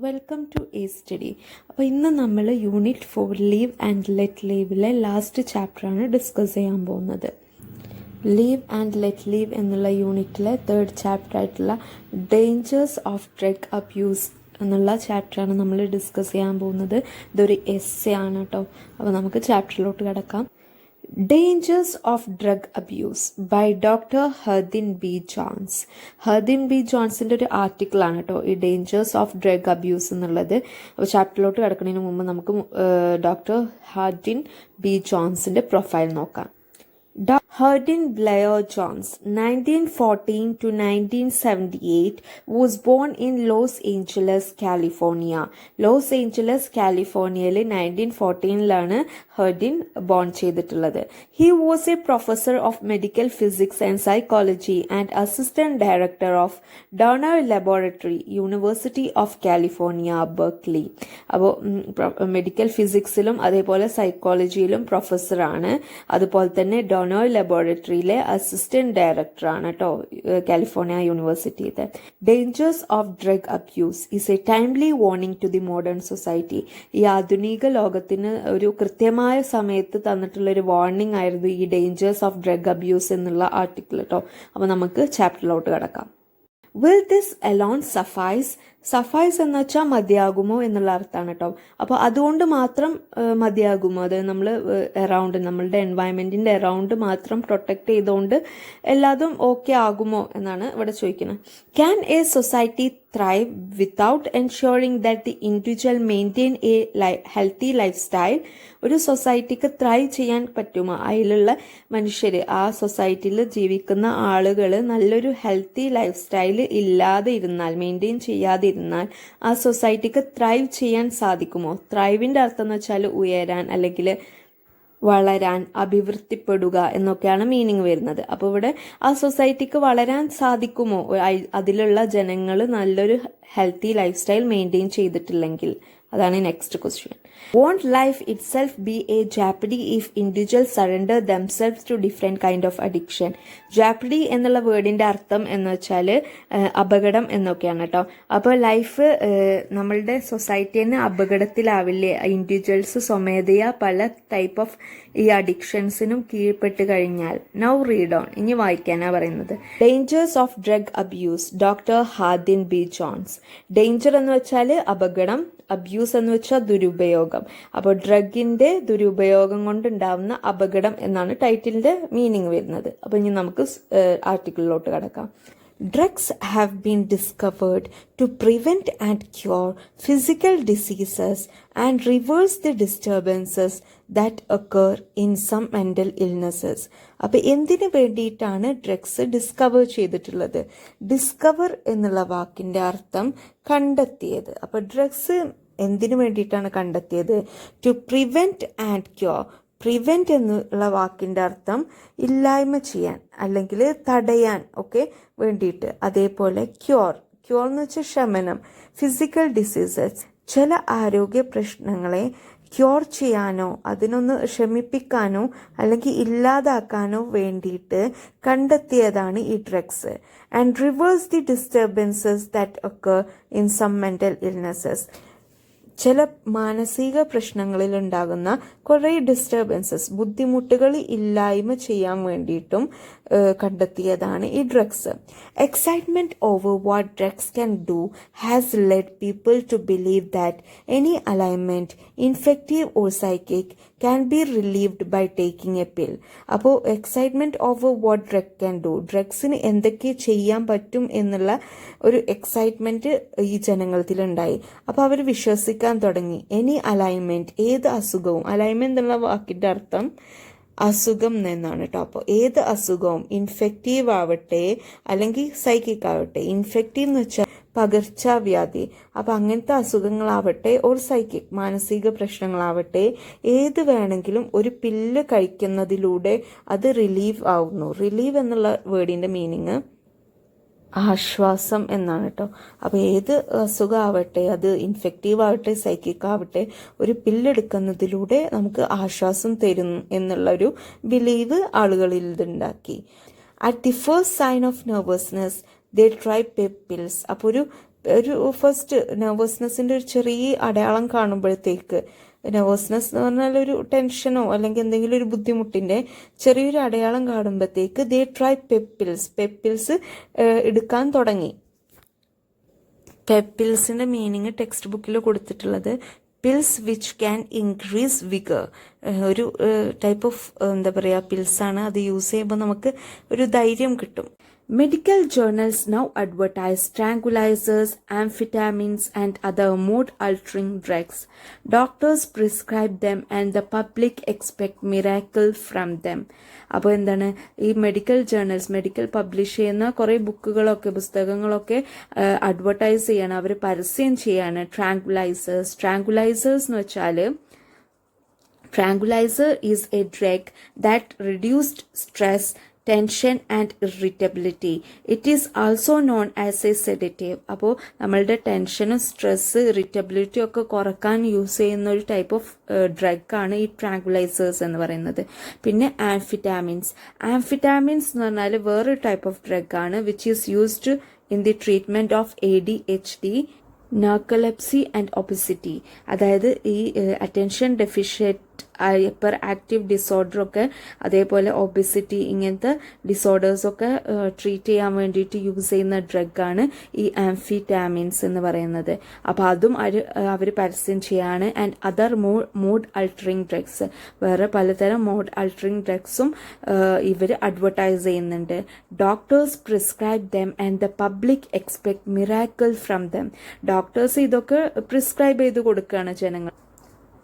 Welcome to A study. അപ്പോൾ ഇന്ന് നമ്മൾ യൂണിറ്റ് 4 ലീവ് ആൻഡ് ലെറ്റ് ലീവിലെ ലാസ്റ്റ് ചാപ്റ്ററാണ് ഡിസ്കസ് ചെയ്യാൻ പോകുന്നത്. ലീവ് ആൻഡ് ലെറ്റ് ലീവ് എന്നുള്ള യൂണിറ്റിലെ 3rd ചാപ്റ്റർ ആയിട്ടുള്ള ഡേഞ്ചേഴ്സ് ഓഫ് ഡ്രഗ് അബ്യൂസ് എന്നുള്ള ചാപ്റ്ററാണ് നമ്മൾ ഡിസ്കസ് ചെയ്യാൻ പോകുന്നത്. ഇതൊരു എസ്സേ ആണ് കേട്ടോ. അപ്പോൾ നമുക്ക് ചാപ്റ്ററിലോട്ട് കിടക്കാം. Dangers of Drug Abuse by Dr. Herdin B. Johns. Herdin B ജോൺസിൻ്റെ ഒരു ആർട്ടിക്കിളാണ് കേട്ടോ ഈ ഡേഞ്ചേഴ്സ് ഓഫ് ഡ്രഗ് അബ്യൂസ് എന്നുള്ളത്. അപ്പോൾ ചാപ്റ്ററിലോട്ട് കിടക്കുന്നതിന് മുമ്പ് നമുക്ക് ഡോക്ടർ ഹെർദിൻ ബി ജോൺസിൻ്റെ പ്രൊഫൈൽ നോക്കാം. Herdin Blair Johns, 1914 to 1978, was born in Los Angeles, California. Los Angeles കാലിഫോർണിയയിൽ 1914 ഹെർഡിൻ ബോൺ ചെയ്തിട്ടുള്ളത്. He was a professor of medical physics and psychology and assistant director of Donner laboratory, university of California, Berkeley. അപ്പോൾ medical ഫിസിക്സിലും അതേപോലെ സൈക്കോളജിയിലും പ്രൊഫസറാണ്. അതുപോലെ തന്നെ donor ലബോറട്ടറിയിലെ assistant ഡയറക്ടറാണ് കേട്ടോ കാലിഫോർണിയ യൂണിവേഴ്സിറ്റിയിലെ. Dangers of drug abuse is a timely warning to the modern society. ഈ ആധുനിക ലോകത്തിന് ഒരു കൃത്യമായ സമയത്ത് തന്നിട്ടുള്ള ഒരു വാർണിംഗ് ആയിരുന്നു ഈ ഡേഞ്ചേഴ്സ് ഓഫ് ഡ്രഗ് അബ്യൂസ് എന്നുള്ള ആർട്ടിക്കിൾ കേട്ടോ. അപ്പോൾ നമുക്ക് ചാപ്റ്ററിലോട്ട് കിടക്കാം. Will this alone suffice? Suffice എന്ന് വെച്ചാൽ മതിയാകുമോ എന്നുള്ള അർത്ഥമാണ് കേട്ടോ. അപ്പോൾ അതുകൊണ്ട് മാത്രം മതിയാകുമോ? അത് നമ്മൾ അറൗണ്ട് നമ്മളുടെ എൻവയൺമെൻറ്റിൻ്റെ അറൗണ്ട് മാത്രം പ്രൊട്ടക്റ്റ് ചെയ്തുകൊണ്ട് എല്ലാതും ഓക്കെ ആകുമോ എന്നാണ് ഇവിടെ ചോദിക്കുന്നത്. Can A society thrive without ensuring that the individual maintain a healthy lifestyle? ഒരു സൊസൈറ്റിക്ക് ത്രൈവ് ചെയ്യാൻ പറ്റുമോ? അതിലുള്ള മനുഷ്യർ, ആ സൊസൈറ്റിയിൽ ജീവിക്കുന്ന ആളുകൾ നല്ലൊരു ഹെൽത്തി ലൈഫ് സ്റ്റൈൽ ഇല്ലാതെ ഇരുന്നാൽ, മെയിൻറ്റെയിൻ ചെയ്യാതെ ഇരുന്നാൽ ആ സൊസൈറ്റിക്ക് ത്രൈവ് ചെയ്യാൻ സാധിക്കുമോ? ത്രൈവിൻ്റെ അർത്ഥം എന്ന് വെച്ചാൽ ഉയരാൻ അല്ലെങ്കിൽ വളരാൻ, അഭിവൃദ്ധിപ്പെടുക എന്നൊക്കെയാണ് മീനിങ് വരുന്നത്. അപ്പോൾ ഇവിടെ ആ സൊസൈറ്റിക്ക് വളരാൻ സാധിക്കുമോ അതിലുള്ള ജനങ്ങൾ നല്ലൊരു ഹെൽത്തി ലൈഫ് സ്റ്റൈൽ മെയിൻറ്റെയിൻ ചെയ്തിട്ടില്ലെങ്കിൽ? അതാണ് next question. Won't life itself be a jeopardy if individuals surrender themselves to different kind of addiction? jeopardy എന്നുള്ള വേർഡിന്റെ അർത്ഥം എന്ന് വെച്ചാൽ അപകടം എന്നൊക്കെയാണ് കേട്ടോ. അപ്പോൾ ലൈഫ് നമ്മളുടെ സൊസൈറ്റിന് അപകടത്തിലാവില്ലേ ഇൻഡിവിജ്വൽസ് സ്വമേധയാ പല ടൈപ്പ് ഓഫ് ഈ അഡിക്ഷൻസിനും കീഴ്പ്പെട്ട് കഴിഞ്ഞാൽ? Now read on. ഇനി വായിക്കാനാ പറയുന്നത്. Dangers of drug abuse, doctor Hardin B Jones. Danger എന്ന് വെച്ചാൽ അപകടം, അബ്യൂസ് എന്ന് വെച്ചാൽ ദുരുപയോഗം. അപ്പോൾ ഡ്രഗിന്റെ ദുരുപയോഗം കൊണ്ടുണ്ടാവുന്ന അപകടം എന്നാണ് ടൈറ്റിലിന്റെ മീനിങ് വരുന്നത്. അപ്പോൾ ഇനി നമുക്ക് ആർട്ടിക്കിളിലോട്ട് കടക്കാം. Drugs have been discovered to prevent and cure physical diseases and reverse the disturbances that occur in some mental illnesses. അപ്പോൾ എന്തിനു വേണ്ടിയിട്ടാണ് ഡ്രഗ്സ് ഡിസ്കവർ ചെയ്തിട്ടുള്ളത്? ഡിസ്കവർ എന്നുള്ള വാക്കിന്റെ അർത്ഥം കണ്ടെത്തിയത്. അപ്പോൾ ഡ്രഗ്സ് എന്തിനു വേണ്ടിയിട്ടാണ് കണ്ടെത്തിയത്? To prevent and cure. Prevent എന്നുള്ള വാക്കിന്റെ അർത്ഥം ഇല്ലായ്മ ചെയ്യാൻ അല്ലെങ്കിൽ തടയാൻ ഒക്കെ വേണ്ടിയിട്ട്. അതേപോലെ ക്യൂർ എന്ന് വെച്ചാൽ ശമനം. ഫിസിക്കൽ ഡിസീസസ്, ചില ആരോഗ്യ പ്രശ്നങ്ങളെ ക്യൂർ ചെയ്യാനോ അതിനൊന്ന് ശമിപ്പിക്കാനോ അല്ലെങ്കിൽ ഇല്ലാതാക്കാനോ വേണ്ടിയിട്ട് കണ്ടെത്തിയതാണ് ഈ drugs. And reverse the disturbances that occur in some mental illnesses. ചില മാനസിക പ്രശ്നങ്ങളിൽ ഉണ്ടാകുന്ന കുറേ ഡിസ്റ്റർബൻസസ്, ബുദ്ധിമുട്ടുകൾ ഇല്ലായ്മ ചെയ്യാൻ വേണ്ടിയിട്ടും കണ്ടെത്തിയതാണ് ഈ drugs. Excitement over what drugs can do has led people to believe that any alignment infective or psychic can be relieved by taking a pill. അപ്പോൾ excitement over what drug can do, ഡ്രഗ്സിന് എന്തൊക്കെ ചെയ്യാൻ പറ്റും എന്നുള്ള ഒരു excitement ഈ ജനങ്ങൾക്കുണ്ടായി. അപ്പോൾ അവർ വിശ്വസിക്കാൻ തുടങ്ങി. എനി അലൈൻമെന്റ്, ഏത് അസുഖവും. അലൈൻമെന്റ് എന്നുള്ള വാക്കിന്റെ അർത്ഥം അസുഖം എന്നാണ് കേട്ടോ. അപ്പോൾ ഏത് അസുഖവും, ഇൻഫെക്റ്റീവ് ആവട്ടെ അല്ലെങ്കിൽ സൈക്കിക് ആവട്ടെ. ഇൻഫെക്റ്റീവ് എന്ന് വെച്ചാൽ പകർച്ചവ്യാധി. അപ്പം അങ്ങനത്തെ അസുഖങ്ങളാവട്ടെ ഓർ സൈക്കിക് മാനസിക പ്രശ്നങ്ങളാവട്ടെ, ഏത് വേണമെങ്കിലും ഒരു പില്ല് കഴിക്കുന്നതിലൂടെ അത് റിലീവ് ആവുന്നു. റിലീവ് എന്നുള്ള വേർഡിന്റെ മീനിങ് ആശ്വാസം എന്നാണ് കേട്ടോ. അപ്പോൾ ഏത് അസുഖമാവട്ടെ, അത് ഇൻഫെക്റ്റീവ് ആവട്ടെ സൈക്കിക് ആവട്ടെ, ഒരു പില്ലെടുക്കുന്നതിലൂടെ നമുക്ക് ആശ്വാസം തരും എന്നുള്ളൊരു ബിലീവ് ആളുകളിൽ ഇതുണ്ടാക്കി. At the first sign of nervousness they try pills. അപ്പോൾ ഒരു ഒരു ഫസ്റ്റ് നെർവസ്നെസ്സിൻ്റെ ഒരു ചെറിയ അടയാളം കാണുമ്പോഴത്തേക്ക്, നെർവസ്നെസ് എന്ന് പറഞ്ഞാൽ ഒരു ടെൻഷനോ അല്ലെങ്കിൽ എന്തെങ്കിലും ഒരു ബുദ്ധിമുട്ടിൻ്റെ ചെറിയൊരു അടയാളം കാണുമ്പോഴത്തേക്ക് ദേ ട്രൈ പെപ്പിൽസ് എടുക്കാൻ തുടങ്ങി. പെപ്പിൽസിൻ്റെ മീനിങ് ടെക്സ്റ്റ് ബുക്കിൽ കൊടുത്തിട്ടുള്ളത് pills which can increase vigour, ഒരു ടൈപ്പ് ഓഫ് എന്താ പറയുക പിൽസാണ്. അത് യൂസ് ചെയ്യുമ്പോൾ നമുക്ക് ഒരു ധൈര്യം കിട്ടും. Medical journals now advertise tranquilizers, amphetamines and other mood-altering drugs. Doctors prescribe them and the public expect miracle from them. അപ്പോൾ എന്താണ് ഈ മെഡിക്കൽ ജേർണൽസ്, മെഡിക്കൽ പബ്ലിഷ് ചെയ്യുന്ന കുറേ ബുക്കുകളൊക്കെ പുസ്തകങ്ങളൊക്കെ അഡ്വർടൈസ് ചെയ്യാണ്, അവർ പരസ്യം ചെയ്യാണ്. ട്രാങ്കുലൈസേഴ്സ് എന്ന് വെച്ചാൽ tranquilizer is a drug that reduced stress, tension and irritability. It is also known as a sedative. അപ്പോൾ നമ്മളുടെ ടെൻഷനും സ്ട്രെസ് ഇറിറ്റബിലിറ്റി ഒക്കെ കുറക്കാൻ യൂസ് ചെയ്യുന്ന ഒരു ടൈപ്പ് ഓഫ് ഡ്രഗാണ് ഈ ട്രാങ്കുലൈസേഴ്സ് എന്ന് പറയുന്നത്. പിന്നെ ആംഫിറ്റാമിൻസ് എന്ന് പറഞ്ഞാൽ വേറൊരു ടൈപ്പ് ഓഫ് ഡ്രഗാണ് which is used in the treatment of ADHD, narcolepsy and obesity. അതായത് ഈ അറ്റൻഷൻ ഡെഫിഷ്യറ്റ് ഹൈപ്പർ ആക്റ്റീവ് ഡിസോർഡറൊക്കെ അതേപോലെ ഒബിസിറ്റി ഇങ്ങനത്തെ ഡിസോർഡേഴ്സൊക്കെ ട്രീറ്റ് ചെയ്യാൻ വേണ്ടിയിട്ട് യൂസ് ചെയ്യുന്ന ഡ്രഗാണ് ഈ ആംഫിറ്റാമിൻസ് എന്ന് പറയുന്നത്. അപ്പോൾ അതും അവർ പരസ്യം ചെയ്യാണ്. ആൻഡ് അതർ മൂഡ് അൾട്ടറിങ് ഡ്രഗ്സ്, വേറെ പലതരം മൂഡ് അൾട്ടറിങ് ഡ്രഗ്സും ഇവർ അഡ്വർടൈസ് ചെയ്യുന്നുണ്ട്. Doctors prescribe them and the public expect miracle from them. Doctors ഇതൊക്കെ പ്രിസ്ക്രൈബ് ചെയ്ത് കൊടുക്കുകയാണ് ജനങ്ങൾ.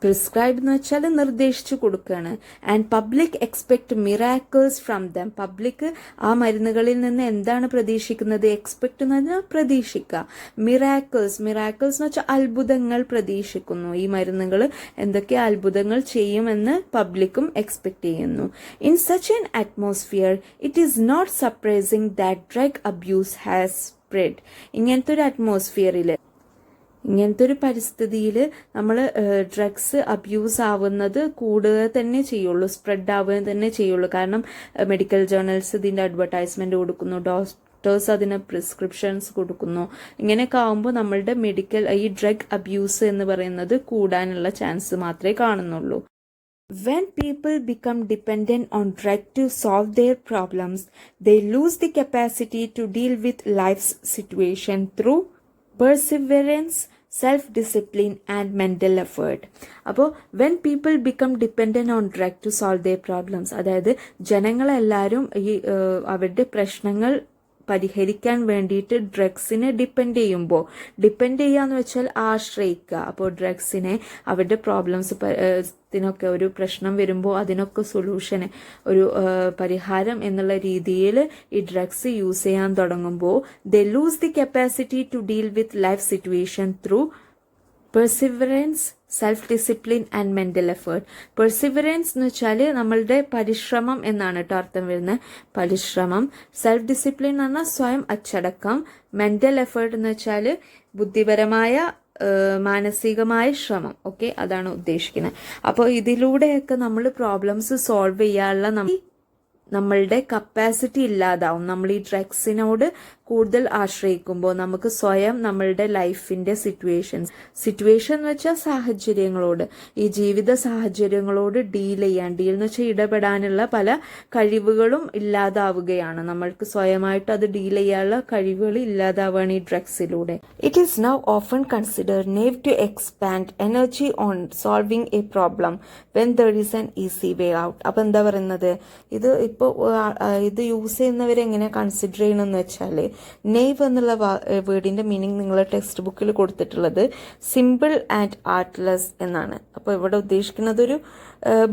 പ്രിസ്ക്രൈബ് എന്ന് വെച്ചാൽ നിർദ്ദേശിച്ചു കൊടുക്കുകയാണ്. And public expect miracles from them. Public ആ മരുന്നുകളിൽ നിന്ന് എന്താണ് പ്രതീക്ഷിക്കുന്നത്? എക്സ്പെക്ട് എന്ന് പറഞ്ഞാൽ പ്രതീക്ഷിക്കുക. മിറാക്കിൾസ് എന്ന് വെച്ചാൽ അത്ഭുതങ്ങൾ പ്രതീക്ഷിക്കുന്നു. ഈ മരുന്നുകൾ എന്തൊക്കെ അത്ഭുതങ്ങൾ ചെയ്യുമെന്ന് പബ്ലിക്കും എക്സ്പെക്ട് ചെയ്യുന്നു. In such an atmosphere it is not surprising that drug abuse has spread. ഇങ്ങനത്തെ ഒരു അറ്റ്മോസ്ഫിയറിൽ, ഇങ്ങനത്തെ ഒരു പരിസ്ഥിതിയിൽ നമ്മൾ ഡ്രഗ്സ് അബ്യൂസ് ആവുന്നത് കൂടുക തന്നെ ചെയ്യുള്ളൂ, സ്പ്രെഡ് ആവുക തന്നെ ചെയ്യുള്ളൂ. കാരണം മെഡിക്കൽ ജേർണൽസ് ഇതിൻ്റെ അഡ്വർടൈസ്മെൻറ്റ് കൊടുക്കുന്നു, ഡോക്ടേഴ്സ് അതിന് പ്രിസ്ക്രിപ്ഷൻസ് കൊടുക്കുന്നു. ഇങ്ങനെയൊക്കെ ആകുമ്പോൾ നമ്മളുടെ ഈ ഡ്രഗ് അബ്യൂസ് എന്ന് പറയുന്നത് കൂടാനുള്ള ചാൻസ് മാത്രമേ കാണുന്നുള്ളൂ. When people become dependent on drug to solve their problems, they lose the capacity to deal with life's situation through perseverance, self-discipline and mental effort. അപ്പോൾ when people become dependent on drug to solve their problems, അതായത് ജനങ്ങളെല്ലാവരും ഈ അവരുടെ പ്രശ്നങ്ങൾ പരിഹരിക്കാൻ വേണ്ടിയിട്ട് ഡ്രഗ്സിനെ depend ചെയ്യുക എന്ന് വെച്ചാൽ ആശ്രയിക്കുക. അപ്പോൾ ഡ്രഗ്സിനെ അവരുടെ പ്രോബ്ലംസിനൊക്കെ ഒരു പ്രശ്നം വരുമ്പോൾ അതിനൊക്കെ സൊല്യൂഷന് ഒരു പരിഹാരം എന്നുള്ള രീതിയിൽ ഈ ഡ്രഗ്സ് യൂസ് ചെയ്യാൻ തുടങ്ങുമ്പോൾ they lose the capacity to deal with life situation through perseverance, self discipline and mental effort. Perseverance എന്ന് വെച്ചാൽ നമ്മളുടെ പരിശ്രമം എന്നാണ് കേട്ടോ അർത്ഥം വരുന്നത്. പരിശ്രമം. സെൽഫ് ഡിസിപ്ലിൻ എന്ന് പറഞ്ഞാൽ സ്വയം അച്ചടക്കം. മെന്റൽ എഫേർട്ട് എന്ന് വെച്ചാൽ ബുദ്ധിപരമായ മാനസികമായ ശ്രമം. ഓക്കെ, അതാണ് ഉദ്ദേശിക്കുന്നത്. അപ്പോൾ ഇതിലൂടെയൊക്കെ നമ്മൾ പ്രോബ്ലംസ് സോൾവ് ചെയ്യാനുള്ള നമ്മളുടെ കപ്പാസിറ്റി ഇല്ലാതാവും. നമ്മൾ ഈ ഡ്രഗ്സിനോട് കൂടുതൽ ആശ്രയിക്കുമ്പോൾ നമുക്ക് സ്വയം നമ്മളുടെ ലൈഫിന്റെ സിറ്റുവേഷൻ എന്ന് വെച്ചാൽ സാഹചര്യങ്ങളോട്, ഈ ജീവിത സാഹചര്യങ്ങളോട് ഡീൽ എന്ന് വെച്ചാൽ ഇടപെടാനുള്ള പല കഴിവുകളും ഇല്ലാതാവുകയാണ്. നമ്മൾക്ക് സ്വയമായിട്ട് അത് ഡീൽ ചെയ്യാനുള്ള കഴിവുകൾ ഇല്ലാതാവുകയാണ് ഈ ഡ്രഗ്സിലൂടെ. It is now often consider naive to expand energy on solving a problem when there is an easy way out. അപ്പൊ എന്താ പറയുന്നത്, ഇത് യൂസ് ചെയ്യുന്നവരെങ്ങനെ കൺസിഡർ ചെയ്യണമെന്ന് വെച്ചാൽ, നെയ്വ് എന്നുള്ള വേർഡിന്റെ മീനിങ് നിങ്ങളെ ടെക്സ്റ്റ് ബുക്കിൽ കൊടുത്തിട്ടുള്ളത് സിമ്പിൾ ആൻഡ് ആർട്ട്ലെസ് എന്നാണ്. അപ്പോൾ ഇവിടെ ഉദ്ദേശിക്കുന്നത് ഒരു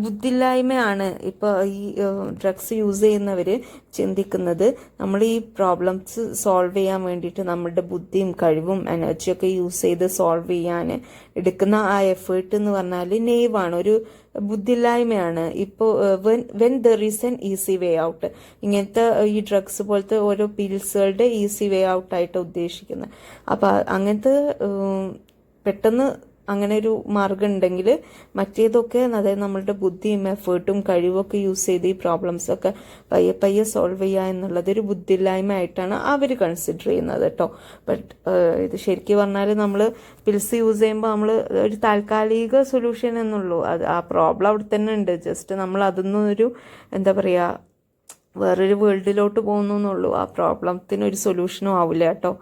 ബുദ്ധിയില്ലായ്മയാണ്. ഇപ്പോൾ ഈ ഡ്രഗ്സ് യൂസ് ചെയ്യുന്നവർ ചിന്തിക്കുന്നത് നമ്മൾ ഈ പ്രോബ്ലംസ് സോൾവ് ചെയ്യാൻ വേണ്ടിയിട്ട് നമ്മളുടെ ബുദ്ധിയും കഴിവും എനർജിയൊക്കെ യൂസ് ചെയ്ത് സോൾവ് ചെയ്യാൻ എടുക്കുന്ന ആ എഫേർട്ട് എന്ന് പറഞ്ഞാൽ നെയ്വാണ്, ഒരു ബുദ്ധിയില്ലായ്മയാണ്. ഇപ്പോൾ when there is N easy way out, ഇങ്ങനത്തെ ഈ ഡ്രഗ്സ് പോലത്തെ ഓരോ പിൽസുകളുടെ ഈസി വേ ഔട്ട് ആയിട്ട് ഉദ്ദേശിക്കുന്നത്. അപ്പം അങ്ങനത്തെ പെട്ടെന്ന് അങ്ങനെ ഒരു മാർഗം ഉണ്ടെങ്കിൽ മറ്റേതൊക്കെ അതായത് നമ്മളുടെ ബുദ്ധിയും എഫേർട്ടും കഴിവൊക്കെ യൂസ് ചെയ്ത് ഈ പ്രോബ്ലംസ് ഒക്കെ പയ്യെ പയ്യെ സോൾവ് ചെയ്യുക എന്നുള്ളത് ഒരു ബുദ്ധിയില്ലായ്മ ആയിട്ടാണ് അവർ കൺസിഡർ ചെയ്യുന്നത് കേട്ടോ. ബട്ട് ഇത് ശരിക്കും പറഞ്ഞാൽ നമ്മൾ പിൽസ് യൂസ് ചെയ്യുമ്പോൾ നമ്മൾ ഒരു താൽക്കാലിക സൊല്യൂഷൻ എന്നുള്ളൂ. അത് ആ പ്രോബ്ലം അവിടെ തന്നെ ഉണ്ട്. ജസ്റ്റ് നമ്മൾ അതൊന്നും ഒരു എന്താ പറയുക വേറൊരു വേൾഡിലോട്ട് പോകുന്നു എന്നുള്ളൂ. ആ പ്രോബ്ലത്തിന് ഒരു സൊല്യൂഷനും ആവില്ല കേട്ടോ.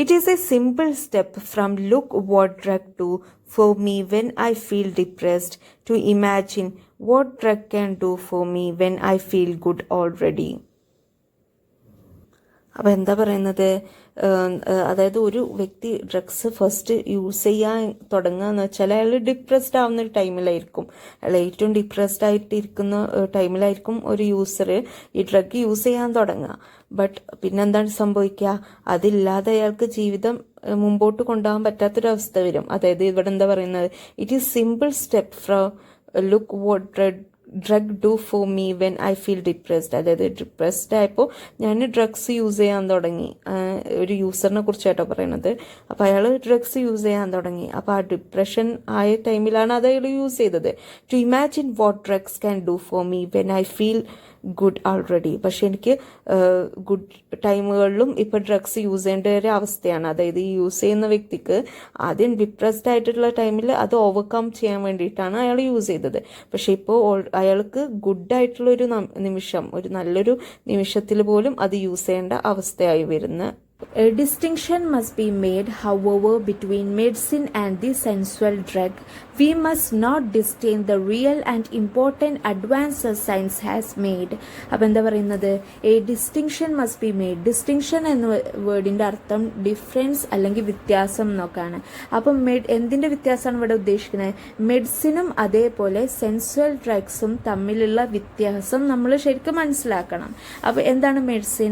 It is a simple step from look what drug do for me when I feel depressed to imagine what drug can do for me when I feel good already. അപ്പോൾ എന്താ പറയുന്നത്, അതായത് ഒരു വ്യക്തി ഡ്രഗ്സ് ഫസ്റ്റ് യൂസ് ചെയ്യാൻ തുടങ്ങുക എന്ന് വെച്ചാൽ അയാൾ ഡിപ്രസ്ഡ് ആവുന്ന ഒരു ടൈമിലായിരിക്കും. അയാൾ ഏറ്റവും ഡിപ്രസ്ഡ് ആയിട്ട് ഇരിക്കുന്ന ടൈമിലായിരിക്കും ഒരു യൂസർ ഈ ഡ്രഗ് യൂസ് ചെയ്യാൻ തുടങ്ങുക. ബട്ട് പിന്നെന്താണ് സംഭവിക്കുക, അതില്ലാതെ അയാൾക്ക് ജീവിതം മുമ്പോട്ട് കൊണ്ടുപോകാൻ പറ്റാത്തൊരവസ്ഥ വരും. അതായത് ഇവിടെ എന്താ പറയുന്നത്, it is simple step from look what drug do for me when I feel depressed. അതായത് ഡിപ്രസ്ഡ് ആയപ്പോൾ ഞാൻ ഡ്രഗ്സ് യൂസ് ചെയ്യാൻ തുടങ്ങി. ഒരു യൂസറിനെ കുറിച്ചായിട്ടോ പറയണത്. അപ്പോൾ അയാൾ ഡ്രഗ്സ് യൂസ് ചെയ്യാൻ തുടങ്ങി. അപ്പോൾ ആ ഡിപ്രഷൻ ആയ ടൈമിലാണ് അത് അയാൾ യൂസ് ചെയ്തത്. To imagine what drugs can do for me when I feel good already. പക്ഷെ എനിക്ക് ഗുഡ് ടൈമുകളിലും ഇപ്പം ഡ്രഗ്സ് യൂസ് ചെയ്യേണ്ട ഒരു അവസ്ഥയാണ്. അതായത് ഈ യൂസ് ചെയ്യുന്ന വ്യക്തിക്ക് ആദ്യം ഡിപ്രസ്ഡ് ആയിട്ടുള്ള ടൈമിൽ അത് ഓവർകം ചെയ്യാൻ വേണ്ടിയിട്ടാണ് അയാൾ യൂസ് ചെയ്തത്. പക്ഷെ ഇപ്പോൾ അയാൾക്ക് ഗുഡായിട്ടുള്ളൊരു നിമിഷം, ഒരു നല്ലൊരു നിമിഷത്തിൽ പോലും അത് യൂസ് ചെയ്യേണ്ട അവസ്ഥയായി വരുന്ന. A distinction must be made, however, between medicine and the sensual drug. We must not disdain the real and important advances science has made. അപ്പോൾ എന്താ പറയുന്നത്, A distinction must be made. Distinction എന്ന വേർഡിൻ്റെ അർത്ഥം difference അല്ലെങ്കിൽ വ്യത്യാസം എന്നൊക്കെയാണ്. അപ്പം എന്തിൻ്റെ വ്യത്യാസമാണ് ഇവിടെ ഉദ്ദേശിക്കുന്നത്? മെഡിസിനും അതേപോലെ സെൻസുവൽ ഡ്രഗ്സും തമ്മിലുള്ള വ്യത്യാസം നമ്മൾ ശരിക്കും മനസ്സിലാക്കണം. അപ്പോൾ എന്താണ് medicine?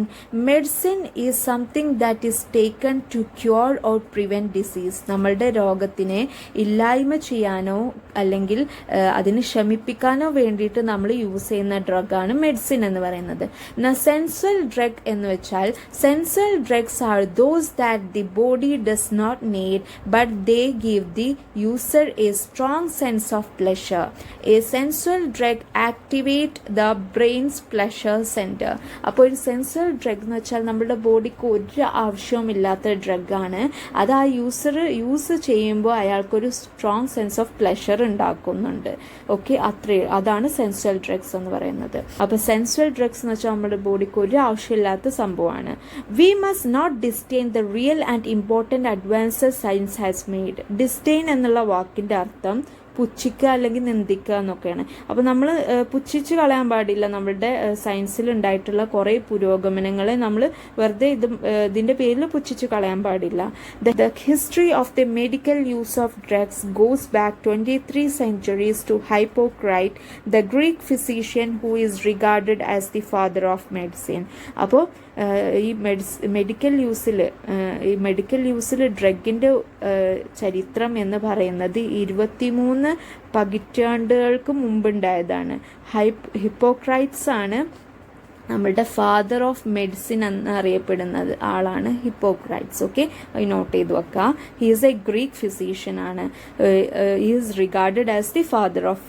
Medicine is something that is taken to cure or prevent disease. നമ്മളുടെ രോഗത്തിനെ ഇല്ലായ്മ ചെയ്യാനോ അല്ലെങ്കിൽ അതിന് ശമിപ്പിക്കാനോ വേണ്ടിയിട്ട് നമ്മൾ യൂസ് ചെയ്യുന്ന ഡ്രഗാണ് മെഡിസിൻ എന്ന് പറയുന്നത്. സെൻസുവൽ ഡ്രഗ് എന്ന് വെച്ചാൽ sensual drugs are those that the body does not need but they give the user a strong sense of pleasure. A sensual drug activate the brain's pleasure centre. അപ്പോൾ ഒരു sensual drug എന്ന് വെച്ചാൽ നമ്മുടെ ബോഡിക്ക് ഒരു ആവശ്യവുമില്ലാത്ത ഡ്രഗാണ്. അത് ആ യൂസർ യൂസ് ചെയ്യുമ്പോൾ അയാൾക്കൊരു സ്ട്രോങ് സെൻസ് ഓഫ് പ്ലഷർ ഉണ്ടാക്കുന്നുണ്ട്. ഓക്കെ, അതാണ് സെൻസുവൽ ഡ്രഗ്സ് എന്ന് പറയുന്നത്. അപ്പോൾ സെൻസുവൽ ഡ്രഗ്സ് എന്ന് വെച്ചാൽ നമ്മുടെ ബോഡിക്ക് ഒരു ആവശ്യമില്ലാത്ത സംഭവമാണ്. We must not disdain the real and important advances science has made. Disdain എന്നുള്ള വാക്കിൻ്റെ അർത്ഥം പുച്ഛിക്കുക അല്ലെങ്കിൽ നിന്ദിക്കുക എന്നൊക്കെയാണ്. അപ്പോൾ നമ്മൾ പുച്ഛിച്ച് കളയാൻ പാടില്ല. നമ്മളുടെ സയൻസിൽ ഉണ്ടായിട്ടുള്ള കുറേ പുരോഗമനങ്ങളെ നമ്മൾ വെറുതെ ഇതിൻ്റെ പേരിൽ പുച്ഛിച്ച് കളയാൻ പാടില്ല. The history of the medical use of drugs goes back 23 centuries to Hippocrates, the Greek physician who is regarded as the father of medicine. അപ്പോൾ ഈ മെഡിക്കൽ യൂസിൽ ഡ്രഗിൻ്റെ ചരിത്രം എന്ന് പറയുന്നത് 23 പതിറ്റാണ്ടുകൾക്ക് മുമ്പുണ്ടായതാണ്. ഹിപ്പോക്രൈറ്റ്സ് ആണ് നമ്മളുടെ ഫാദർ ഓഫ് മെഡിസിൻ എന്നറിയപ്പെടുന്നത് ആളാണ് ഹിപ്പോക്രൈറ്റ്സ്. ഓക്കെ, നോട്ട് ചെയ്ത് വെക്കുക. He is a Greek physician ആണ്. He is regarded as the father of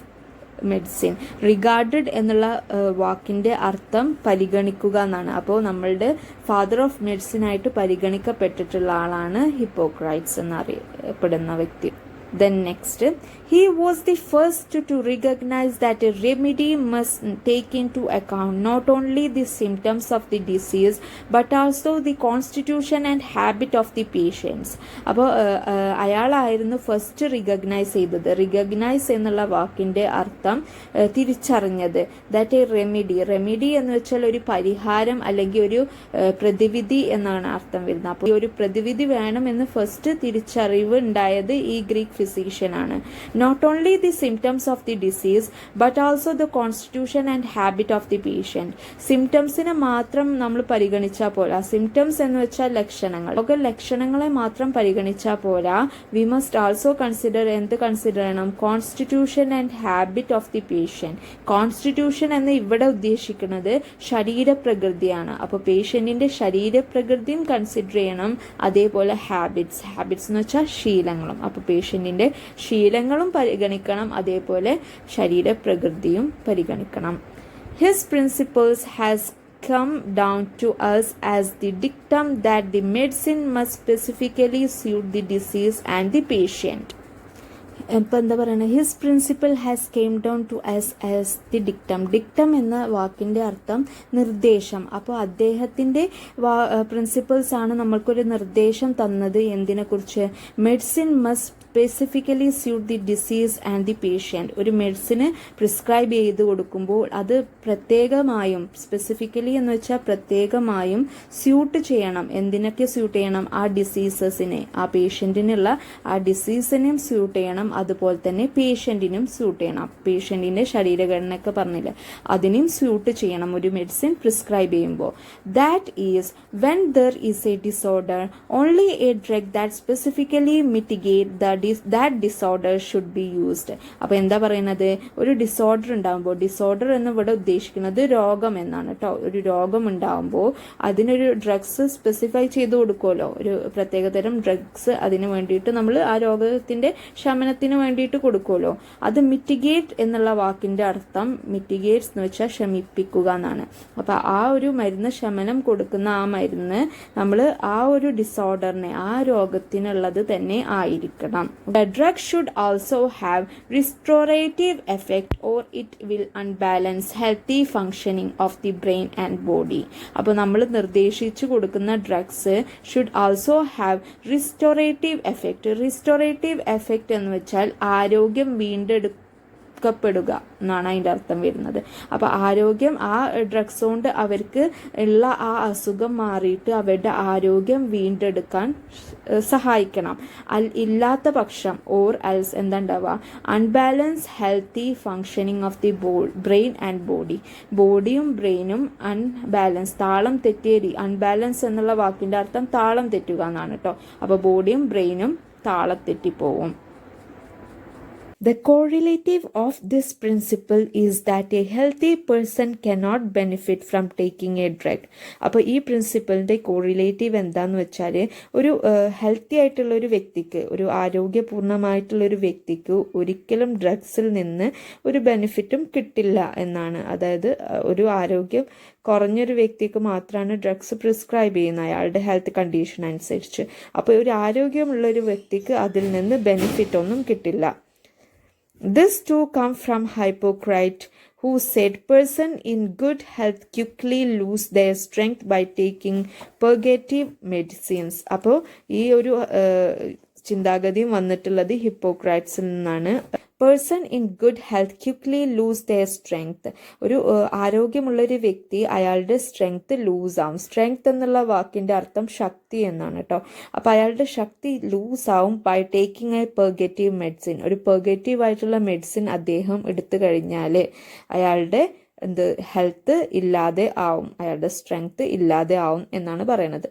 medicine. Regarded എന്നുള്ള വാക്കിൻ്റെ അർത്ഥം പരിഗണിക്കുക എന്നാണ്. അപ്പോൾ നമ്മളുടെ ഫാദർ ഓഫ് മെഡിസിൻ ആയിട്ട് പരിഗണിക്കപ്പെട്ടിട്ടുള്ള ആളാണ് ഹിപ്പോക്രൈറ്റ്സ് എന്നറിയപ്പെടുന്ന വ്യക്തി. Then next, he was the first to recognize that a remedy must take into account not only the symptoms of the disease but also the constitution and habit of the patients. അപ്പോൾ അയാളായിരുന്നു first recognise ചെയ്തത്. Recognise എന്നുള്ള വാക്കിൻ്റെ അർത്ഥം തിരിച്ചറിഞ്ഞത്. That A remedy എന്ന് വെച്ചാൽ ഒരു പരിഹാരം അല്ലെങ്കിൽ ഒരു പ്രതിവിധി എന്നാണ് അർത്ഥം വരുന്നത്. അപ്പോൾ ഈ ഒരു പ്രതിവിധി വേണമെന്ന് ഫസ്റ്റ് തിരിച്ചറിവ് ഉണ്ടായത് ഈ Greek ഫിസീഷ്യനാണ്. not only the symptoms of the disease but also the constitution and habit of the patient. സിംറ്റംസിനെ മാത്രം നമ്മൾ പരിഗണിച്ചാൽ പോരാ. സിംറ്റംസ് എന്ന് വെച്ചാൽ ലക്ഷണങ്ങൾ, ലക്ഷണങ്ങളെ മാത്രം പരിഗണിച്ചാൽ പോരാ. വി മസ്റ്റ് ആൾസോ കൺസിഡർ, എന്ത് കൺസിഡർ ചെയ്യണം? Constitution and habit of the patient. Constitution എന്ന് ഇവിടെ ഉദ്ദേശിക്കുന്നത് ശരീരപ്രകൃതിയാണ്. അപ്പോൾ പേഷ്യൻറ്റിൻ്റെ ശരീരപ്രകൃതിയും കൺസിഡർ ചെയ്യണം. അതേപോലെ ഹാബിറ്റ്സ് എന്ന് വെച്ചാൽ ശീലങ്ങളും. അപ്പോൾ പേഷ്യൻറ്റിൻ്റെ ശീലങ്ങളും പരിഗണിക്കണം, അതേപോലെ ശരീരപ്രകൃതിയും പരിഗണിക്കണം. His principles has come down to us as the dictum that the medicine must specifically suit the disease and the patient. ഇപ്പം എന്താ പറയുന്നത്? His principle has came down to us as the dictum. Dictum എന്ന വാക്കിൻ്റെ അർത്ഥം നിർദ്ദേശം. അപ്പോൾ അദ്ദേഹത്തിൻ്റെ principles ആണ് നമ്മൾക്കൊരു നിർദ്ദേശം തന്നത്. എന്തിനെക്കുറിച്ച്? Medicine must specifically suit the disease and the patient. ഒരു മെഡിസിന് പ്രിസ്ക്രൈബ് ചെയ്ത് കൊടുക്കുമ്പോൾ അത് പ്രത്യേകമായും, സ്പെസിഫിക്കലി എന്ന് വെച്ചാൽ പ്രത്യേകമായും സ്യൂട്ട് ചെയ്യണം. എന്തിനൊക്കെ സ്യൂട്ട് ചെയ്യണം? ആ ഡിസീസസിനെ, ആ പേഷ്യൻറ്റിനുള്ള ആ ഡിസീസിനെയും സ്യൂട്ട് ചെയ്യണം, അതുപോലെ തന്നെ പേഷ്യൻറ്റിനും സ്യൂട്ട് ചെയ്യണം. പേഷ്യൻറ്റിൻ്റെ ശരീരഘടനയൊക്കെ പറഞ്ഞില്ല, അതിനെയും സ്യൂട്ട് ചെയ്യണം ഒരു മെഡിസിൻ പ്രിസ്ക്രൈബ് ചെയ്യുമ്പോൾ. That is when there is A disorder only A drug that specifically mitigate that disorder should be used. അപ്പോൾ എന്താ പറയുന്നത്? ഒരു ഡിസോർഡർ ഉണ്ടാകുമ്പോൾ, ഡിസോർഡർ എന്ന് ഇവിടെ ഉദ്ദേശിക്കുന്നത് രോഗം എന്നാണ് കേട്ടോ. ഒരു രോഗം ഉണ്ടാകുമ്പോൾ അതിനൊരു ഡ്രഗ്സ് സ്പെസിഫൈ ചെയ്ത് കൊടുക്കുമല്ലോ, ഒരു പ്രത്യേകതരം ഡ്രഗ്സ് അതിന് വേണ്ടിയിട്ട് നമ്മൾ ആ രോഗത്തിൻ്റെ ശമനത്തിന് വേണ്ടിയിട്ട് കൊടുക്കുമല്ലോ. അത് മിറ്റിഗേറ്റ് എന്നുള്ള വാക്കിൻ്റെ അർത്ഥം, മിറ്റിഗേറ്റ്സ് എന്ന് വെച്ചാൽ ശമിപ്പിക്കുക എന്നാണ്. അപ്പോൾ ആ ഒരു മരുന്ന് ശമനം കൊടുക്കുന്ന ആ മരുന്ന് നമ്മൾ ആ ഒരു ഡിസോർഡറിനെ, ആ രോഗത്തിനുള്ളത് തന്നെ ആയിരിക്കണം. The drug should also have restorative effect or it will unbalance healthy functioning of the brain and body. അപ്പോൾ നമ്മൾ നിർദ്ദേശിച്ചു കൊടുക്കുന്ന drugs should also have restorative effect. Restorative effect എന്ന് വെച്ചാൽ ആരോഗ്യം വീണ്ടെടുക്കുക എന്നാണ് അതിൻ്റെ അർത്ഥം വരുന്നത്. അപ്പോൾ ആരോഗ്യം, ആ ഡ്രഗ്സ് കൊണ്ട് അവർക്ക് ഉള്ള ആ അസുഖം മാറിയിട്ട് അവരുടെ ആരോഗ്യം വീണ്ടെടുക്കാൻ സഹായിക്കണം. ഇല്ലാത്ത പക്ഷം ഓർ എൽസ് എന്താ ഉണ്ടാവുക? Unbalance healthy functioning of the brain and body. ബോഡിയും ബ്രെയിനും അൺബാലൻസ്, താളം തെറ്റിയ, അൺബാലൻസ് എന്നുള്ള വാക്കിൻ്റെ അർത്ഥം താളം തെറ്റുക എന്നാണ് കേട്ടോ. അപ്പോൾ ബോഡിയും ബ്രെയിനും താളത്തെറ്റിപ്പോവും. The correlative of this principle is that a healthy person cannot benefit from taking a drug. അപ്പോൾ ഈ പ്രിൻസിപ്പിളിൻ്റെ കോറിലേറ്റീവ് എന്താന്ന് വെച്ചാൽ, ഒരു ഹെൽത്തി ആയിട്ടുള്ള ഒരു വ്യക്തിക്ക്, ഒരു ആരോഗ്യപൂർണ്ണമായിട്ടുള്ള ഒരു വ്യക്തിക്ക് ഒരിക്കലും ഡ്രഗ്സിൽ നിന്ന് ഒരു ബെനിഫിറ്റും കിട്ടില്ല എന്നാണ്. അതായത് ഒരു ആരോഗ്യം കുറഞ്ഞൊരു വ്യക്തിക്ക് മാത്രമാണ് ഡ്രഗ്സ് പ്രിസ്ക്രൈബ് ചെയ്യുന്നത്, അയാളുടെ ഹെൽത്ത് കണ്ടീഷൻ അനുസരിച്ച്. അപ്പോൾ ഒരു ആരോഗ്യമുള്ള ഒരു വ്യക്തിക്ക് അതിൽ നിന്ന് ബെനിഫിറ്റ് ഒന്നും കിട്ടില്ല. This too comes from Hippocrates, who said person in good health quickly lose their strength by taking purgative medicines. അപ്പോൾ ഈ ഒരു ചിന്താഗതിയും വന്നിട്ടുള്ളത് ഹിപ്പോക്രാറ്റ്സിൽ നിന്നാണ്. Person in good health quickly loose there strength. ഒരു ആരോഗ്യമുള്ളൊരു വ്യക്തി അയാളുടെ സ്ട്രെങ്ത് ലൂസ് ആവും. സ്ട്രെങ്ത് എന്നുള്ള വാക്കിൻ്റെ അർത്ഥം ശക്തി എന്നാണ് കേട്ടോ. അപ്പോൾ അയാളുടെ ശക്തി ലൂസ് ആവും ബൈ ടേക്കിംഗ് എ പെർഗേറ്റീവ് മെഡിസിൻ. ഒരു പെർഗേറ്റീവ് ആയിട്ടുള്ള മെഡിസിൻ അദ്ദേഹം എടുത്തു കഴിഞ്ഞാൽ അയാളുടെ ഹെൽത്ത് ഇല്ലാതെ ആവും, അയാളുടെ സ്ട്രെങ്ത് ഇല്ലാതെ ആവും എന്നാണ് പറയണത്.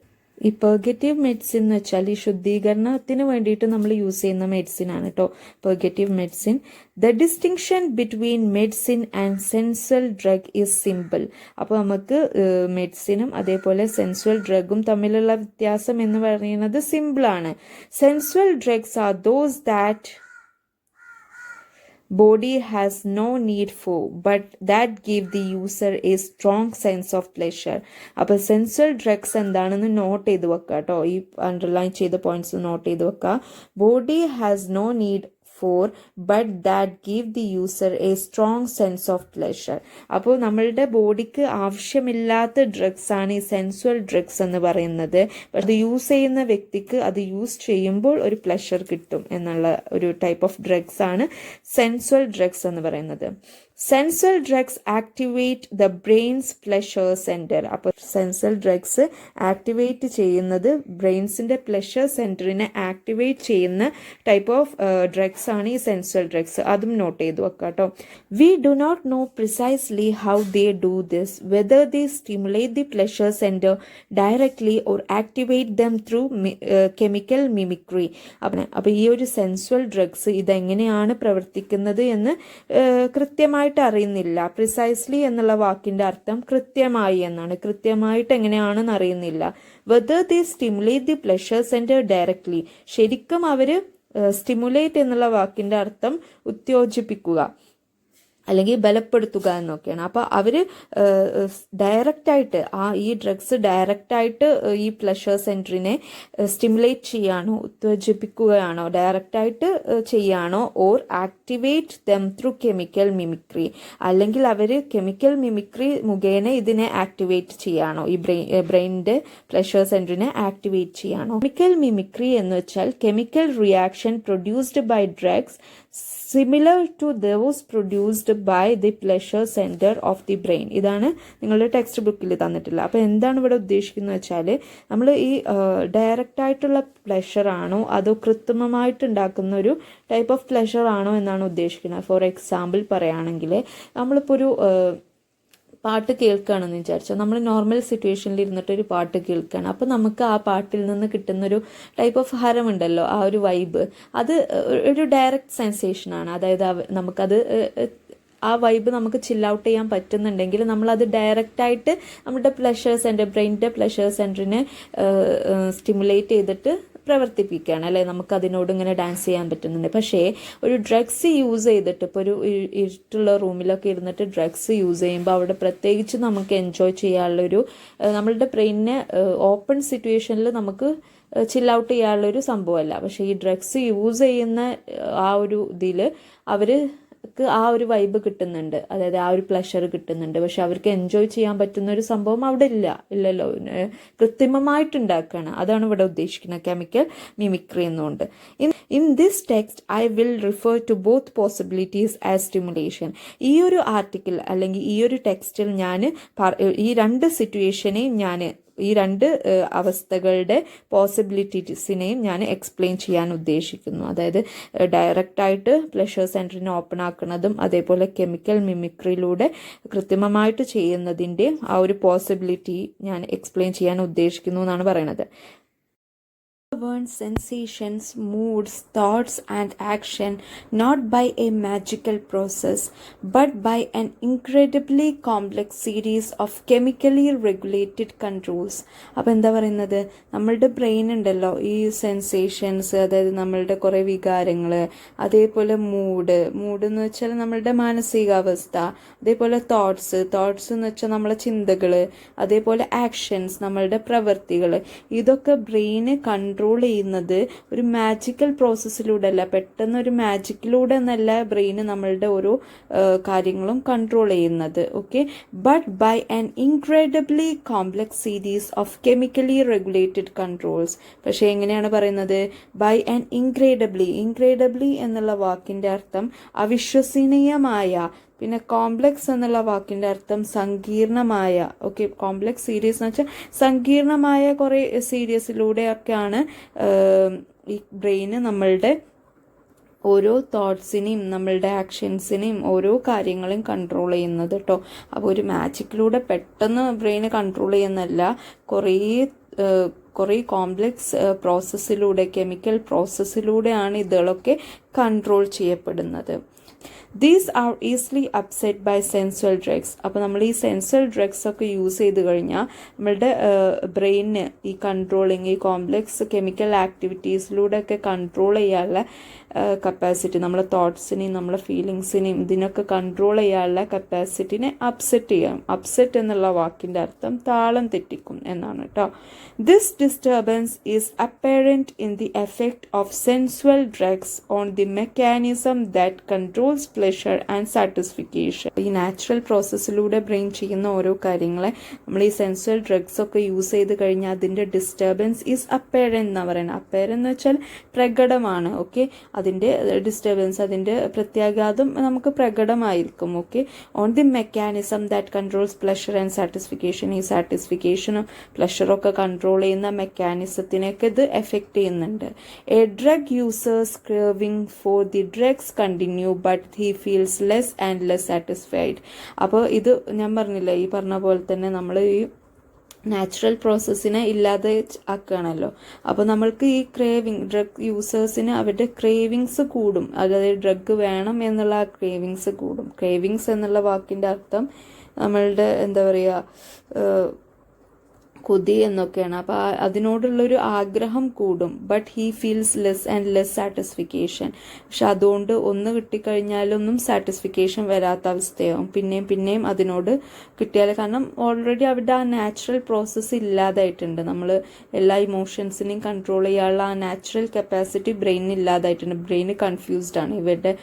ഈ പെർഗേറ്റീവ് മെഡിസിൻ എന്ന് വെച്ചാൽ ഈ ശുദ്ധീകരണത്തിന് വേണ്ടിയിട്ട് നമ്മൾ യൂസ് ചെയ്യുന്ന മെഡിസിൻ ആണ് കേട്ടോ, purgative medicine. The distinction between medicine and sensual drug is simple. അപ്പോൾ നമുക്ക് മെഡിസിനും അതേപോലെ സെൻസ്വൽ ഡ്രഗും തമ്മിലുള്ള വ്യത്യാസം എന്ന് പറയുന്നത് സിമ്പിളാണ്. Sensual drugs are those that body has no need for but that give the user a strong sense of pleasure. അപ്പോൾ sensual drugs എന്താണെന്ന് നോട്ട് ചെയ്ത് വെക്കുക കേട്ടോ, ഈ അണ്ടർലൈൻ ചെയ്ത പോയിന്റ്സ് നോട്ട് ചെയ്ത് വെക്കുക. Body has no need for but that give the user a strong sense of pleasure. അപ്പോൾ നമ്മളുടെ ബോഡിക്ക് ആവശ്യമില്ലാത്ത ഡ്രഗ്സ് ആണ് ഈ സെൻസ്വൽ ഡ്രഗ്സ് എന്ന് പറയുന്നത്. അത് യൂസ് ചെയ്യുന്ന വ്യക്തിക്ക് അത് യൂസ് ചെയ്യുമ്പോൾ ഒരു പ്ലഷർ കിട്ടും എന്നുള്ള ഒരു ടൈപ്പ് ഓഫ് ഡ്രഗ്സ് ആണ് സെൻസ്വൽ ഡ്രഗ്സ് എന്ന് പറയുന്നത്. Sensual drugs activate the brain's pleasure centre. അപ്പോൾ സെൻസ്വൽ ഡ്രഗ്സ് ആക്ടിവേറ്റ് ചെയ്യുന്നത് ബ്രെയിൻസിൻ്റെ പ്ലഷർ സെൻറ്ററിനെ ആക്ടിവേറ്റ് ചെയ്യുന്ന ടൈപ്പ് ഓഫ് ഡ്രഗ്സ് ആണ് ഈ സെൻസ്വൽ ഡ്രഗ്സ്. അതും നോട്ട് ചെയ്തു വെക്കാം കേട്ടോ. We do not know precisely how they do this, whether they stimulate the pleasure centre directly or activate them through chemical mimicry. അപ്പോൾ ഈ ഒരു സെൻസ്വൽ ഡ്രഗ്സ് ഇതെങ്ങനെയാണ് പ്രവർത്തിക്കുന്നത് എന്ന് കൃത്യമായിട്ട് അറിയുന്നില്ല. പ്രിസൈസ്ലി എന്നുള്ള വാക്കിൻ്റെ അർത്ഥം കൃത്യമായി എന്നാണ്. കൃത്യമായിട്ട് എങ്ങനെയാണെന്ന് അറിയുന്നില്ല. Whether they stimulate the pleasure centre directly, ശരിക്കും അവർ സ്റ്റിമുലേറ്റ് എന്നുള്ള വാക്കിൻ്റെ അർത്ഥം ഉത്തേജിപ്പിക്കുക അല്ലെങ്കിൽ ബലപ്പെടുത്തുക എന്നൊക്കെയാണ്. അപ്പോൾ അവർ ഡയറക്റ്റായിട്ട് ഈ ഡ്രഗ്സ് ഡയറക്റ്റായിട്ട് ഈ പ്ലഷർ സെൻറ്ററിനെ സ്റ്റിമുലേറ്റ് ചെയ്യാനോ ഉത്തേജിപ്പിക്കുകയാണോ ഡയറക്റ്റായിട്ട് ചെയ്യാനോ or activate them through chemical mimicry, അല്ലെങ്കിൽ അവർ കെമിക്കൽ മിമിക്രി മുഖേന ഇതിനെ ആക്ടിവേറ്റ് ചെയ്യാനോ ഈ ബ്രെയിനിൻ്റെ പ്ലഷർ സെൻറ്ററിനെ ആക്ടിവേറ്റ് ചെയ്യാനോ. കെമിക്കൽ മിമിക്രി എന്ന് വെച്ചാൽ chemical reaction produced by drugs similar to those produced by the pleasure centre of the brain. ഇതാണ് നിങ്ങളുടെ ടെക്സ്റ്റ് ബുക്കിൽ തന്നിട്ടില്ല. അപ്പോൾ എന്താണ് ഇവിടെ ഉദ്ദേശിക്കുന്നത് വെച്ചാൽ നമ്മൾ ഈ ഡയറക്റ്റായിട്ടുള്ള പ്ലഷർ ആണോ അതോ കൃത്രിമമായിട്ട് ഉണ്ടാക്കുന്ന ഒരു ടൈപ്പ് ഓഫ് പ്ലഷർ ആണോ എന്നാണ് ഉദ്ദേശിക്കുന്നത്. ഫോർ എക്സാമ്പിൾ പറയുകയാണെങ്കിൽ നമ്മളിപ്പോൾ ഒരു പാട്ട് കേൾക്കുകയാണെന്ന് വിചാരിച്ചാൽ നമ്മൾ നോർമൽ സിറ്റുവേഷനിൽ ഇരുന്നിട്ട് ഒരു പാട്ട് കേൾക്കുകയാണ്. അപ്പോൾ നമുക്ക് ആ പാട്ടിൽ നിന്ന് കിട്ടുന്നൊരു ടൈപ്പ് ഓഫ് ഹരമുണ്ടല്ലോ, ആ ഒരു വൈബ്, അത് ഒരു ഡയറക്റ്റ് സെൻസേഷനാണ്. അതായത് നമുക്കത് ആ വൈബ് നമുക്ക് ചിൽ ഔട്ട് ചെയ്യാൻ പറ്റുന്നുണ്ടെങ്കിൽ നമ്മളത് ഡയറക്റ്റായിട്ട് നമ്മുടെ പ്ലഷർ സെൻറ്റർ ബ്രെയിനിൻ്റെ പ്ലഷർ സെൻറ്ററിനെ സ്റ്റിമുലേറ്റ് ചെയ്തിട്ട് പ്രവർത്തിപ്പിക്കുകയാണ് അല്ലേ. നമുക്കതിനോട് ഇങ്ങനെ ഡാൻസ് ചെയ്യാൻ പറ്റുന്നുണ്ട്. പക്ഷേ ഒരു ഡ്രഗ്സ് യൂസ് ചെയ്തിട്ട് ഇപ്പോൾ ഒരു ഇരുട്ടുള്ള റൂമിലൊക്കെ ഇരുന്നിട്ട് ഡ്രഗ്സ് യൂസ് ചെയ്യുമ്പോൾ അവിടെ പ്രത്യേകിച്ച് നമുക്ക് എൻജോയ് ചെയ്യാനുള്ളൊരു നമ്മളുടെ ബ്രെയിനിനെ ഓപ്പൺ സിറ്റുവേഷനിൽ നമുക്ക് ചിൽ ഔട്ട് ചെയ്യാനുള്ളൊരു സംഭവമല്ല. പക്ഷേ ഈ ഡ്രഗ്സ് യൂസ് ചെയ്യുന്ന ആ ഒരു ഇതിൽ അവർ ആ ഒരു വൈബ് കിട്ടുന്നുണ്ട്, അതായത് ആ ഒരു പ്ലഷർ കിട്ടുന്നുണ്ട്. പക്ഷെ അവർക്ക് എൻജോയ് ചെയ്യാൻ പറ്റുന്ന ഒരു സംഭവം അവിടെ ഇല്ലല്ലോ, കൃത്രിമമായിട്ടുണ്ടാക്കുകയാണ്. അതാണ് ഇവിടെ ഉദ്ദേശിക്കുന്നത് കെമിക്കൽ മിമിക്രി എന്നുകൊണ്ട്. In this text I will refer to both possibilities as stimulation. ഈ ഒരു ആർട്ടിക്കിൾ അല്ലെങ്കിൽ ഈ ഒരു ടെക്സ്റ്റിൽ ഞാൻ ഈ രണ്ട് സിറ്റുവേഷനെയും ഈ രണ്ട് അവസ്ഥകളുടെ പോസിബിലിറ്റീസിനെയും ഞാൻ എക്സ്പ്ലെയിൻ ചെയ്യാൻ ഉദ്ദേശിക്കുന്നു. അതായത് ഡയറക്റ്റായിട്ട് പ്ലഷർ സെൻറ്ററിനെ ഓപ്പൺ ആക്കുന്നതും അതേപോലെ കെമിക്കൽ മിമിക്രിയിലൂടെ കൃത്രിമമായിട്ട് ചെയ്യുന്നതിൻ്റെ ആ ഒരു പോസിബിലിറ്റി ഞാൻ എക്സ്പ്ലെയിൻ ചെയ്യാൻ ഉദ്ദേശിക്കുന്നു എന്നാണ് പറയുന്നത്. Govern sensations, moods, thoughts and action not by a magical process but by an incredibly complex series of chemically regulated controls. അപ്പോൾ എന്താ പറയുന്നത്, നമ്മളുടെ ബ്രെയിൻ ഉണ്ടല്ലോ, ഈ സെൻസേഷൻസ്, അതായത് നമ്മളുടെ കുറേ വികാരങ്ങൾ, അതേപോലെ മൂഡ് എന്ന് വെച്ചാൽ നമ്മളുടെ മാനസികാവസ്ഥ, അതേപോലെ തോട്ട്സ് എന്ന് വെച്ചാൽ നമ്മളെ ചിന്തകൾ, അതേപോലെ ആക്ഷൻസ് നമ്മളുടെ പ്രവൃത്തികൾ, ഇതൊക്കെ ബ്രെയിന് കൺട്രോൾ ചെയ്യുന്നത് ഒരു മാജിക്കൽ പ്രോസസ്സിലൂടെ അല്ല, പെട്ടെന്ന് ഒരു മാജിക്കിലൂടെ എന്നല്ല ബ്രെയിന് നമ്മളുടെ ഓരോ കാര്യങ്ങളും കൺട്രോൾ ചെയ്യുന്നത്. Okay, but by an incredibly complex series of chemically regulated controls. പക്ഷേ എങ്ങനെയാണ് പറയുന്നത്, ബൈ ആൻ ഇൻക്രെഡിബ്ലി എന്നുള്ള വാക്കിൻ്റെ അർത്ഥം അവിശ്വസനീയമായ, പിന്നെ കോംപ്ലക്സ് എന്നുള്ള വാക്കിൻ്റെ അർത്ഥം സങ്കീർണമായ. ഓക്കെ, കോംപ്ലക്സ് സീരീസ് എന്ന് വെച്ചാൽ സങ്കീർണമായ കുറേ സീരീസിലൂടെയൊക്കെയാണ് ഈ ബ്രെയിന് നമ്മളുടെ ഓരോ തോട്ട്സിനെയും നമ്മളുടെ ആക്ഷൻസിനെയും ഓരോ കാര്യങ്ങളെയും കൺട്രോൾ ചെയ്യുന്നത് കേട്ടോ. അപ്പോൾ ഒരു മാജിക്കിലൂടെ പെട്ടെന്ന് ബ്രെയിന് കൺട്രോൾ ചെയ്യുന്നതല്ല, കുറേ കോംപ്ലക്സ് പ്രോസസ്സിലൂടെ, കെമിക്കൽ പ്രോസസ്സിലൂടെയാണ് ഇതുകളൊക്കെ കൺട്രോൾ ചെയ്യപ്പെടുന്നത്. These are easily upset by sensual drugs. അപ്പോൾ നമ്മൾ ഈ സെൻസ്വൽ ഡ്രഗ്സ് ഒക്കെ യൂസ് ചെയ്ത് കഴിഞ്ഞാൽ നമ്മളുടെ ബ്രെയിനിന് ഈ കൺട്രോളിങ്, ഈ കോംപ്ലക്സ് കെമിക്കൽ ആക്ടിവിറ്റീസിലൂടെ ഒക്കെ കൺട്രോൾ ചെയ്യാനുള്ള കപ്പാസിറ്റി, നമ്മളെ തോട്ട്സിനെയും നമ്മളെ ഫീലിങ്സിനെയും ഇതിനൊക്കെ കൺട്രോൾ ചെയ്യാനുള്ള കപ്പാസിറ്റിനെ അപ്സെറ്റ് ചെയ്യാം. അപ്സെറ്റ് എന്നുള്ള വാക്കിൻ്റെ അർത്ഥം താളം തെറ്റിക്കും എന്നാണ് കേട്ടോ. This disturbance is apparent in the effect of sensual drugs on the mechanism that controls pleasure and satisfaction. ഈ നാച്ചുറൽ പ്രോസസ്സിലൂടെ ബ്രെയിൻ ചെയ്യുന്ന ഓരോ കാര്യങ്ങളെ നമ്മൾ ഈ സെൻസ്വൽ ഡ്രഗ്സ് ഒക്കെ യൂസ് ചെയ്ത് കഴിഞ്ഞാൽ അതിൻ്റെ ഡിസ്റ്റർബൻസ് ഈസ് അപ്പറൻറ്റ് എന്നാണ് പറയുന്നത്. അപ്പറൻറ്റ് എന്ന് വെച്ചാൽ പ്രകടമാണ്. ഓക്കെ, അതിൻ്റെ ഡിസ്റ്റർബൻസ്, അതിൻ്റെ പ്രത്യാഘാതം നമുക്ക് പ്രകടമായിരിക്കും. Okay, on the mechanism that controls pleasure and satisfaction. ഈ സാറ്റിസ്ഫിക്കേഷനും പ്ലഷറൊക്കെ കൺട്രോൾ ചെയ്യുന്ന മെക്കാനിസത്തിനൊക്കെ ഇത് എഫക്റ്റ് ചെയ്യുന്നുണ്ട്. A drug user's craving for the drugs continue but he feels less and less satisfied. അപ്പോൾ ഇത് ഞാൻ പറഞ്ഞില്ല, ഈ പറഞ്ഞ പോലെ തന്നെ നമ്മൾ ഈ നാച്ചുറൽ പ്രോസസ്സിനെ ഇല്ലാതെ ആക്കുകയാണല്ലോ. അപ്പോൾ നമ്മൾക്ക് ഈ ഡ്രഗ് യൂസേഴ്സിന് അവരുടെ ക്രേവിങ്സ് കൂടും, അതായത് ഡ്രഗ് വേണം എന്നുള്ള ആ ക്രേവിങ്സ് കൂടും. ക്രേവിങ്സ് എന്നുള്ള വാക്കിൻ്റെ അർത്ഥം നമ്മളുടെ എന്താ പറയുക, കൊതി എന്നൊക്കെയാണ്. അപ്പോൾ അതിനോടുള്ളൊരു ആഗ്രഹം കൂടും. But he feels less and less satisfaction. പക്ഷെ അതുകൊണ്ട് ഒന്ന് കിട്ടിക്കഴിഞ്ഞാലൊന്നും സാറ്റിസ്ഫിക്കേഷൻ വരാത്ത അവസ്ഥയാവും. പിന്നെയും അതിനോട് കിട്ടിയാൽ, കാരണം ഓൾറെഡി അവിടെ ആ നാച്ചുറൽ പ്രോസസ്സ് ഇല്ലാതായിട്ടുണ്ട്. നമ്മൾ എല്ലാ ഇമോഷൻസിനെയും കൺട്രോൾ ചെയ്യാനുള്ള ആ നാച്ചുറൽ കപ്പാസിറ്റി ബ്രെയിനിന് ഇല്ലാതായിട്ടുണ്ട്. ബ്രെയിന് കൺഫ്യൂസ്ഡ് ആണ് ഇവരുടെ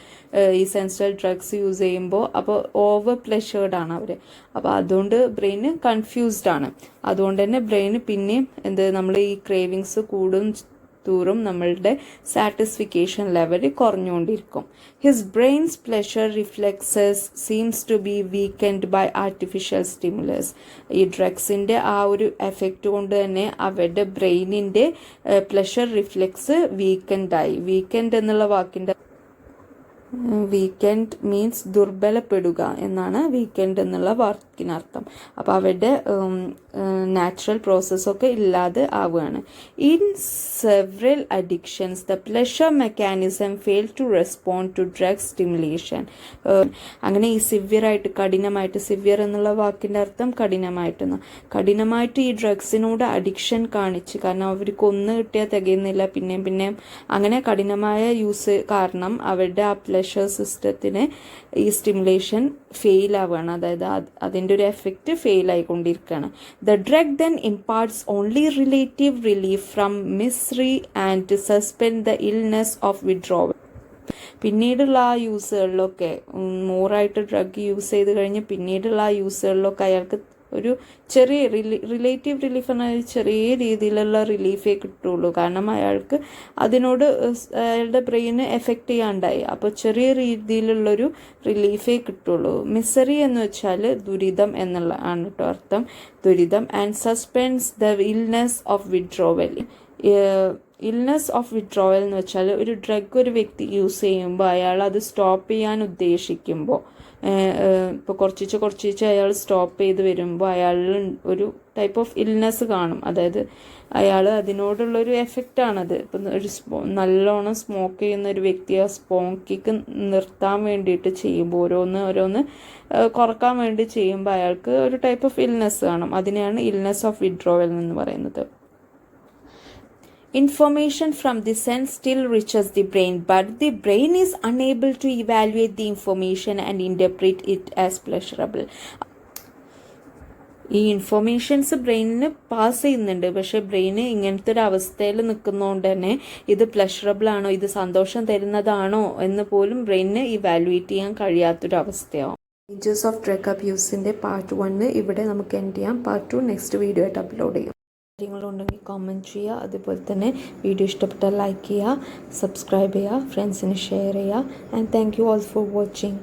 ഈ സെൻട്രൽ ഡ്രഗ്സ് യൂസ് ചെയ്യുമ്പോൾ. അപ്പോൾ ഓവർ പ്ലഷേർഡ് ആണ് അവർ. അപ്പോൾ അതുകൊണ്ട് ബ്രെയിന് കൺഫ്യൂസ്ഡ് ആണ്. അതുകൊണ്ട് തന്നെ ബ്രെയിന് പിന്നെയും നമ്മൾ ഈ ക്രേവിങ്സ് കൂടും തോറും നമ്മളുടെ സാറ്റിസ്ഫിക്കേഷൻ ലെവൽ കുറഞ്ഞുകൊണ്ടിരിക്കും. His brain's pleasure reflexes seems to be weakened by artificial stimulus. ഈ ഡ്രഗ്സിൻ്റെ ആ ഒരു എഫക്റ്റ് കൊണ്ട് തന്നെ അവരുടെ ബ്രെയിനിൻ്റെ പ്ലഷർ റിഫ്ലെക്സ് വീക്കെൻഡായി. വീക്കെൻഡ് എന്നുള്ള വാക്കിൻ്റെ വീക്കെൻഡ് മീൻസ് ദുർബലപ്പെടുക എന്നാണ് വീക്കെൻഡ് എന്നുള്ള വാക്കിനർത്ഥം. അപ്പോൾ അവരുടെ നാച്ചുറൽ പ്രോസസ്സൊക്കെ ഇല്ലാതെ ആവുകയാണ്. In several addictions the pleasure mechanism fail to respond to drug stimulation. അങ്ങനെ ഈ സിവിയറായിട്ട്, കഠിനമായിട്ട്, സിവിയർ എന്നുള്ള വാക്കിൻ്റെ അർത്ഥം കഠിനമായിട്ട് ഈ ഡ്രഗ്സിനോട് അഡിക്ഷൻ കാണിച്ച്, കാരണം അവർക്ക് ഒന്ന് കിട്ടിയാൽ തികയുന്നില്ല, പിന്നെയും അങ്ങനെ കഠിനമായ യൂസ് കാരണം അവരുടെ ആ പ്ലഷർ സിസ്റ്റത്തിന് ഈ സ്റ്റിമുലേഷൻ ഫെയിൽ ആവുകയാണ്. അതായത് അതിൻ്റെ ഒരു എഫക്റ്റ് ഫെയിൽ ആയിക്കൊണ്ടിരിക്കുകയാണ്. The drug then imparts only relative relief from misery and to suspend the illness of withdrawal. പിന്നീടുള്ള ആ യൂസുകളിലൊക്കെ, മോറായിട്ട് ഡ്രഗ് യൂസ് ചെയ്ത് കഴിഞ്ഞ് പിന്നീടുള്ള ആ യൂസുകളിലൊക്കെ അയാൾക്ക് ഒരു ചെറിയ റിലേറ്റീവ് റിലീഫ് എന്നാൽ ചെറിയ രീതിയിലുള്ള റിലീഫേ കിട്ടുള്ളൂ. കാരണം അയാൾക്ക് അതിനോട് അയാളുടെ ബ്രെയിന് എഫക്റ്റ് ചെയ്യാണ്ടായി. അപ്പോൾ ചെറിയ രീതിയിലുള്ളൊരു റിലീഫേ കിട്ടുള്ളൂ. മിസറി എന്ന് വെച്ചാൽ ദുരിതം എന്നുള്ള ആണ് കേട്ടോ അർത്ഥം, ദുരിതം. And suspense the illness of withdrawal. Illness of withdrawal എന്ന് വെച്ചാൽ ഒരു ഡ്രഗ് ഒരു വ്യക്തി യൂസ് ചെയ്യുമ്പോൾ അയാൾ അത് സ്റ്റോപ്പ് ചെയ്യാൻ ഉദ്ദേശിക്കുമ്പോൾ, ഇപ്പോൾ കുറച്ച് അയാൾ സ്റ്റോപ്പ് ചെയ്ത് വരുമ്പോൾ അയാളിൽ ഒരു ടൈപ്പ് ഓഫ് ഇൽനെസ് കാണും. അതായത് അയാൾ അതിനോടുള്ളൊരു എഫക്റ്റാണത്. ഇപ്പം നല്ലോണം സ്മോക്ക് ചെയ്യുന്ന ഒരു വ്യക്തി ആ സ്മോക്കിക്ക് നിർത്താൻ വേണ്ടിയിട്ട് ചെയ്യുമ്പോൾ ഓരോന്ന് കുറക്കാൻ വേണ്ടി ചെയ്യുമ്പോൾ അയാൾക്ക് ഒരു ടൈപ്പ് ഓഫ് ഇൽനെസ് കാണും. അതിനെയാണ് ഇൽനെസ് ഓഫ് വിഡ്രോവൽ എന്ന് പറയുന്നത്. Information from the sense still reaches the brain, but the brain is unable to evaluate the information and interpret it as pleasurable. ഈ ഇൻഫോർമേഷൻസ് ബ്രെയിനിന് പാസ് ചെയ്യുന്നുണ്ട്, പക്ഷെ ബ്രെയിന് ഇങ്ങനത്തെ ഒരു അവസ്ഥയിൽ നിൽക്കുന്നതുകൊണ്ട് തന്നെ ഇത് പ്ലഷറബിൾ ആണോ, ഇത് സന്തോഷം തരുന്നതാണോ എന്ന് പോലും ബ്രെയിനിന് ഇവാലുവേറ്റ് ചെയ്യാൻ കഴിയാത്തൊരവസ്ഥയാവും. ഡേഞ്ചേഴ്സ് ഓഫ് ഡ്രഗ് അബ്യൂസിൻ്റെ പാർട്ട് 1 ഇവിടെ നമുക്ക് എൻഡ് ചെയ്യാം. പാർട്ട് 2 നെക്സ്റ്റ് വീഡിയോ ആയിട്ട് അപ്ലോഡ് ചെയ്യും. കാര്യങ്ങളുണ്ടെങ്കിൽ കമൻറ്റ് ചെയ്യുക. അതുപോലെ തന്നെ വീഡിയോ ഇഷ്ടപ്പെട്ടാൽ ലൈക്ക് ചെയ്യുക, സബ്സ്ക്രൈബ് ചെയ്യുക, ഫ്രണ്ട്സിന് ഷെയർ ചെയ്യുക. And thank you all for watching.